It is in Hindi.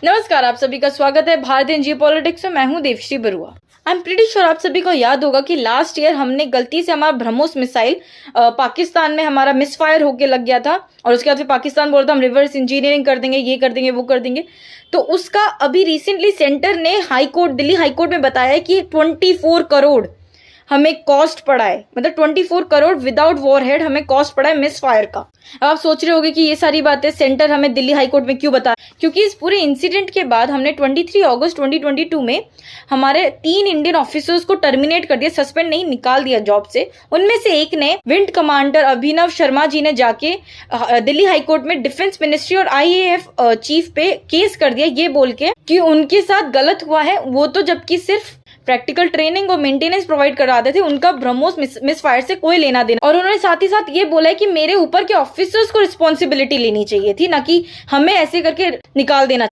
नमस्कार, आप सभी का स्वागत है भारतीय जी पॉलिटिक्स में। मैं हूं Devashree Barua. I am pretty sure आप सभी को याद होगा कि लास्ट ईयर हमने गलती से हमारा ब्रह्मोस मिसाइल पाकिस्तान में हमारा मिसफायर होके लग गया था और उसके बाद फिर पाकिस्तान बोल रहा था हम रिवर्स इंजीनियरिंग कर देंगे, ये कर देंगे, वो कर देंगे। तो उसका अभी रिसेंटली सेंटर ने दिल्ली हाईकोर्ट में बताया है कि 24 करोड़ हमें कॉस्ट पड़ा है, मतलब 24 करोड़ विदाउट वॉरहेड हमें कॉस्ट पड़ा है मिस फायर का। अब आप सोच रहे होंगे कि ये सारी बातें सेंटर हमें दिल्ली हाईकोर्ट में क्यों बता, क्योंकि इस पूरे इंसिडेंट के बाद हमने 23 अगस्त 2022 में हमारे 3 इंडियन ऑफिसर्स को टर्मिनेट कर दिया, सस्पेंड नहीं, निकाल दिया जॉब से। उनमें से एक ने विंड कमांडर अभिनव शर्मा जी ने जाके दिल्ली हाईकोर्ट में डिफेंस मिनिस्ट्री और IAF चीफ पे केस कर दिया, ये बोल के कि उनके साथ गलत हुआ है। वो तो जबकि सिर्फ प्रैक्टिकल ट्रेनिंग और मेंटेनेंस प्रोवाइड कराते थे, उनका ब्रह्मोस मिसफायर से कोई लेना देना। और उन्होंने साथ ही साथ ये बोला है कि मेरे ऊपर के ऑफिसर्स को रिस्पॉन्सिबिलिटी लेनी चाहिए थी, ना कि हमें ऐसे करके निकाल देना।